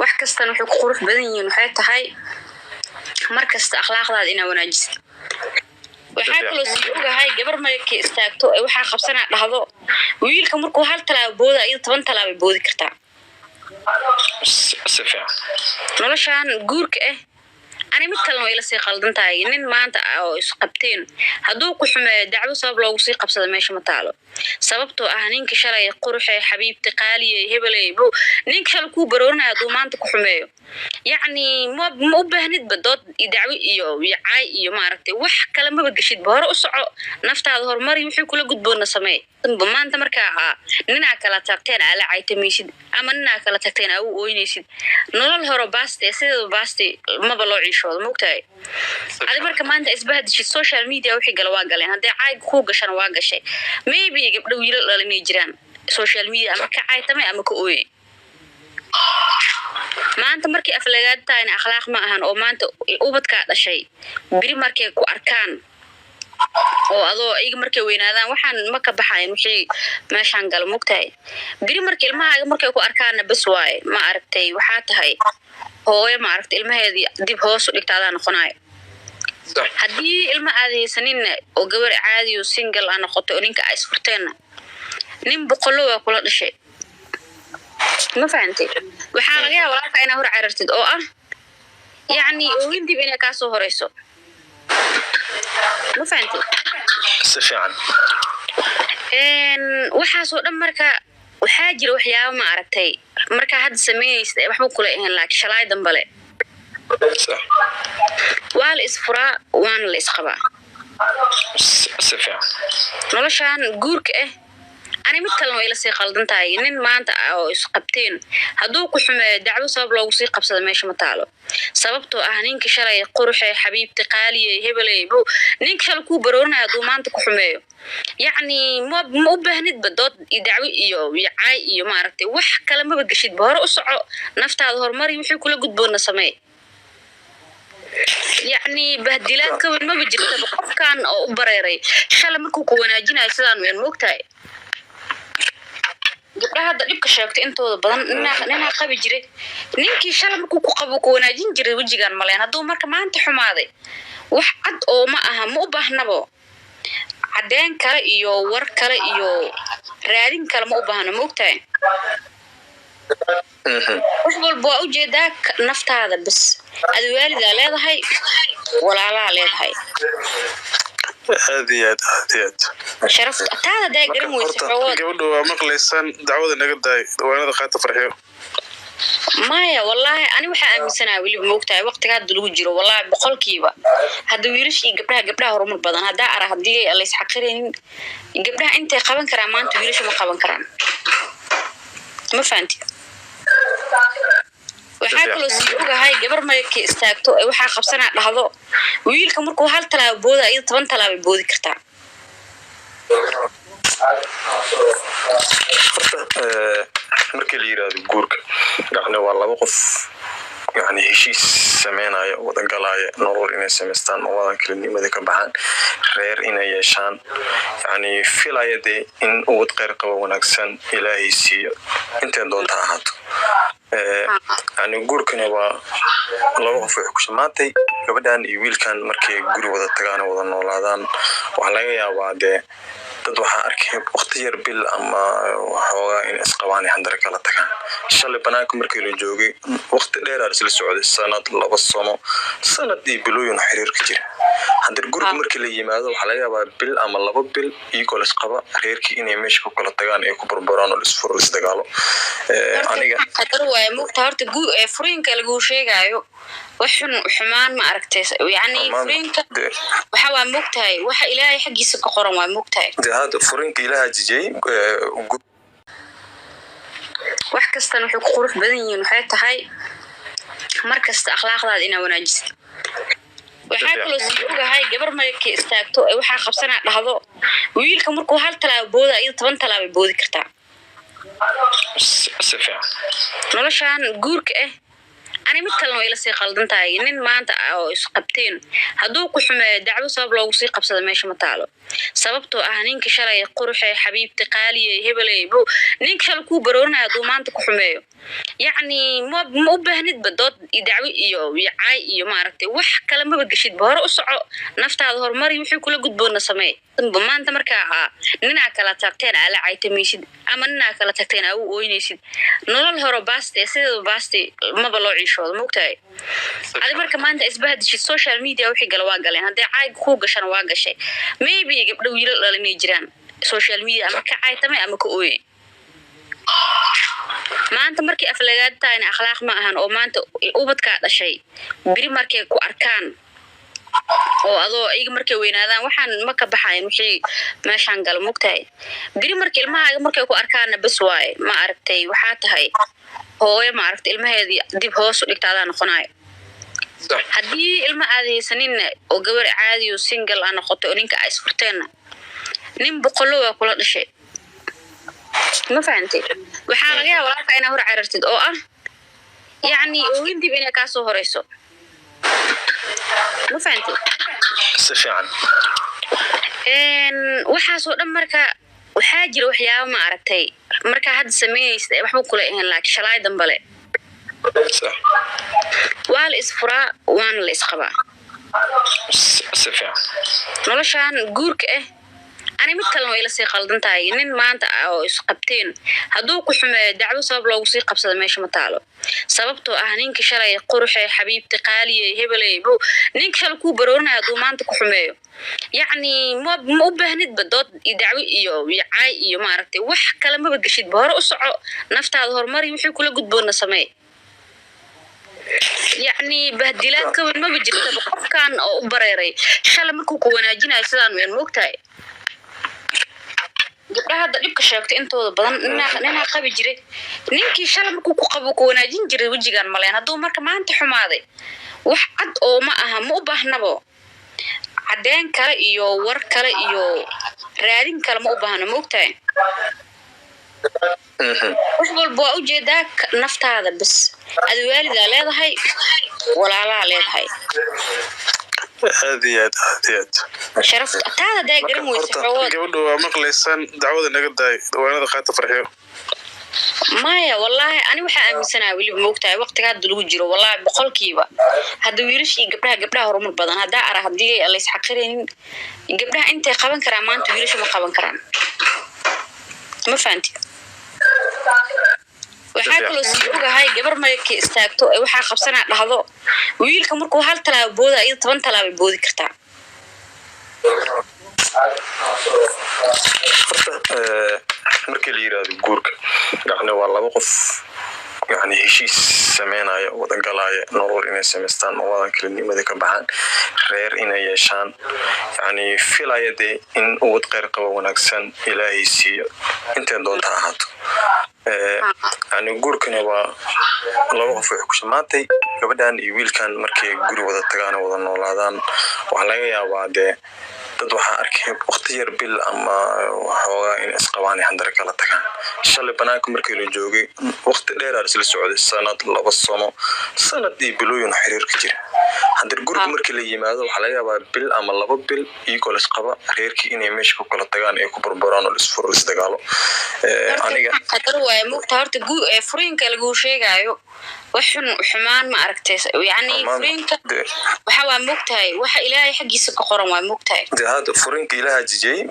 wax kastana wuxuu ku qurux badan yihiin waxay tahay markasta akhlaaqdaada inaad wanaajisid. waxaa kaloo sii ogahay gabar markay istaagto ee waxaa qabsanaa dhahdo wiilka markuu hal talaabo booda iyo 10 talaabo boodi kartaa. si fiican noloshaan guurka ani mid kale way la sii qaldan tahay nin maanta oo isqabteen hadduu ku xumeeyo dacwo sabab loogu sii qabsado meesha ma taalo sababtoo ah ninka shalay quruxay xabiibti qaaliye hebelay buu ninka shalay ku baroonay hadduu maanta ku xumeeyo yacni ma u baahnid badood dacwo iyo caay iyo maaragtay wax kale ma gashid hore u soco naftaada horumar wixii kula gudboona samee maanta markaa ninaa kala tagteen ala caytamaysid ama ninaa kala tagteen aa u ooynaysid nolol hore baaste sidoo baaste maba loo ciishoodo moogtahay adi marka maanta isbahdishid social media wixii gala waa galeen haddii caay ku gashana waa gashay maybe gabdho wiilal dhalinay jiraan social media ama ka caytamay ama ka ooyay maanta markii aflagaad tahay akhlaaq ma ahan oo maanta ubadka dhashay biri markay ku arkaan oo adoo iyaga markay weynaadaan waxaan ma ka baxayn wixii meeshaan gal mugtahay biri markii ilmahaaga markay ku arkaan bas waay ma aragtay waxa tahay hooyo ma aragtay ilmaheedii dib hoos u dhigtaada noqonaay haddii ilma aadaysanin oo gabar caadi oo single ah noqoto ninka ay isfurteen nin boqolo waa kula dhashay ما فهمتي waxaa laga yaabaa walaalka inaad hor carartid oo ah yani oo inay ka soo horeyso ma fahantay si fiican waxa soo dhan marka waxa jira waxyaabo ma aragtay marka had sameeyaysid waxba kula ahayn laakiin shalay dambale wal isfura waan la isqaba si fiican noloshaan guurka ani mid kale way la sii qaldan tahay nin maanta oo isqabteen hadduu ku xumeeyo dacwo sabab loogu sii qabsado meesha ma taalo sababtoo ah ninka shalay quruxay xabiibti qaaliye hebelay buu ninka shalay ku baroonay hadduu maanta ku xumeeyo yacni ma u baahnid badood dacwo iyo caay iyo maaragtay wax kale ma gashid hore u soco naftaada horumar wixii kula gudboona samee يعني بهدلات كون ما بجرت كان بريري شال مركو كوناجينا sidaan weyn moogtahay gabdhaha hadda dhibka sheegtay intooda badan ninaa qabi jiray ninkii shalay markuu ku qabo ku wanaajin jiray wajigaan maleen hadduu marka maanta xumaaday wax cad oo ma aha ma u baahnabo cadeen kale iyo war kale iyo raadin kale ma u baahna moogtahay wax walba waa ujeedaa naftaada bas ad waalidaa leedahay walaalaa leedahay هذه شرفت هذا ده قريم ويسحوات قبل مقليسان دعوة نقداي وانا دخلت فرحيو مايا والله أنا وحى أمسنا واللي بموقتها وقت قاعد دلو جرو والله بقول كيبا هذا ويرش قبلها هرم البدن هذا أرى هدي الله يسحقرين قبلها أنت قبل كرامان تويرش ما قبل كرام ما فهمتي waxaa kaloo sii ogahay gabar markay istaagto ee waxaa qabsanaa dhahdo wiilka markuu hal talaabo booda iyo 10 talaabo boodi kartaa markii la yiraahdo guurka yani waa laba qof yani heshiis sameynaya wada galaya nolol inay sameystaan wada kelinimada ka baxaan reer inay yeeshaan yani filayade in ugu qeyr qabo wanaagsan ilaahay siiyo inta doonta ahaato يعني guurkana waa laba qof oo ku shamaatay gabadhan iyo wiilkan markay guri wada tagaan wada noolaadaan waxa laga yaabaa dad waxa arkay waqti yar bil ama waxooga in isqabaan handar kala tagaan shalay banaanka markii la joogay waqti dheer ah isla socday sanad laba sano sanad iyo bilooyin xiriir ka jira handar guriga markii la yimaado waxa laga yaabaa bil ama laba bil iyagoo la isqaba reerkii inay meesha ku kala tagaan ay ku burburaan oo isfuro isdagaalo aniga مقطع هرت فرينك اللي sheegayo waxun xumaan ma aragtay yani فرينك waxa waa mugtahay waxa ilaahay xaqiisa ka qoran waa mugtahay hada فرينك ilaahay jijay wax kasta wuxuu ku qurux badan yihiin waxay tahay markasta akhlaaqdaada inaad wanaajisid waxaa kaloo sii ogahay gabar markay istaagto ee waxaa qabsanaa dhahdo wiilka markuu hal talaabo booda iyo 10 talaabo boodi kartaa si fiican noloshaan guurka ani mid kale way la sii qaldan tahay nin maanta oo isqabteen hadduu ku xumeeyo dacwo sabab loogu sii qabsado meesha ma taalo sababtoo ah ninka shalay quruxay xabiibti qaaliye hebelay buu ninka shalay ku baroonay hadduu maanta ku xumeeyo يعني ما ubaahnid badood dacwo iyo caay iyo maaragtay wax kale ma bagashid hore u soco naftaada horumari wixii kula gudboona sameey maanta markaa ninaa kala tagteen ala caytamaysid ama ninaa kala tagteen aa u ooynaysid nolol hore baaste sidoo baaste maba loo ciishoodo moogtahay adi marka maanta isbahdishid social media wixii gala waa galeen haddii caay ku gashan waa gashay maybe gabdho wiilal dhalinay jiraan social media ama ka caytamay ama ka ooyay maanta markii aflagaad taayna akhlaaq ma ahan oo maanta ubadka dhashay biri markay ku arkaan oo adoo ay markay weynaadaan waxaan ma ka baxayn wixii meeshan gal mugtahay biri markii ilmahaaga markay ku arkaan bas waay ma aragtay waxa tahay hooyo ma aragtay ilmaheedii dib hoos u dhigtaada noqonaay haddii ilma aadaysanin oo gabar caadi oo single aan noqoto oo ninka ay isfurteen nin boqolo waa kula dhashay ما فهمتي waxaa laga yaabaa walaalka inaad hor carartid oo ah yani dib inay ka soo horeyso ma fahantay si fiican waxa soo dhan marka waxaa jira waxyaabo ma aragtay marka hadda sameeyaysa waxba kula ahayn laakiin shalay dambale صح waa la isfuraa waan la isqabaa si fiican noloshaan guurka أنا مثل ما يلسي قلدن تاي نين ما أنت أو إسقبتين هدوك وحمة دعوة سبب لو سي قبصة ماشي متعلو سببته أهنين كشري قرحة حبيبتي قالية هبلي بو نين كشل كو برونا هدو ما أنت كحمة يعني مو بهند بدوت دعوة إيو عاي إيو ما عرفتي وح كلام ما بقشيد بهار أسعى نفط هذا هرمري وحي كله قد بونا سماي يعني بهدلات كون ما بجرت بقف كان أو بريري شال مركو كوناجينا إسلام من موقتاي gabdhaha hadda dhibka sheegtay intooda badan ninaa qabi jiray ninkii shalay markuu ku qabo ku wanaajin jiray wajigan maleen hadduu marka maanta xumaaday wax cad oo ma aha ma u baahnabo cadeen kale iyo war kale iyo raadin kale ma u baahna ma ogtahay wax walba waa ujeedaa naftaada bas ad waalidaa leedahay walaalaa leedahay هذه شرفت هذا ده قريم ويسحوط قبله مقلسان دعوة نقدر وانا دخلت فرحيه مايا والله أنا وحى أمسنا واللي بموقتها وقت قاعد لو جرو والله بقول كيبا هذا ويرش قبلها هرم البدن هذا أرى هدي الله يسحقرين قبلها أنت قبل كرام ما أنت ويرش ما قبل كرام ما فهمتي waxaa kaloo sii ogahay gabar markay istaagto waxaa qabsanaa dhahdo wiilka markuu hal talaabo booda iyo 10 talaabo boodi kartaa markii la yiraahdo guurka yani waa laba qof يعني هشيس سمينا ودقلايا نور إني سمستان ووادا كلمة ka baxaan reer inay yeeshaan yani filayade in uu qeyr qabo wanaagsan ilaahay siiyo inta doonta ahaato yani guurkana waa laba qof oo ku shamaatay gabadhan iyo wiilkan markay guri wada tagaan wada noolaadaan waxa laga yaabaa dad waxa arkay waqti yar bil ama waxoogaa in isqabaan handar kala tagaan shalay banaanka markii la joogay waqti dheer ah isla socday sanad laba sano sanad iyo bilooyin xiriir ka jira handar guriga markii la yimaado waxa laga yaabaa bil ama laba bil iyagoo isqaba reerkii inay meesha ku kala tagaan ay ku burburaan oo isfuro isdagaalo aniga qadar way muqta horta furiinka lagu sheegayo waxun xumaan ma aragtay yani furiinka waxa waa muqtahay waxa ilaahay xaqiisa ka qoran waa muqtahay هذا فرنك إلها جيجي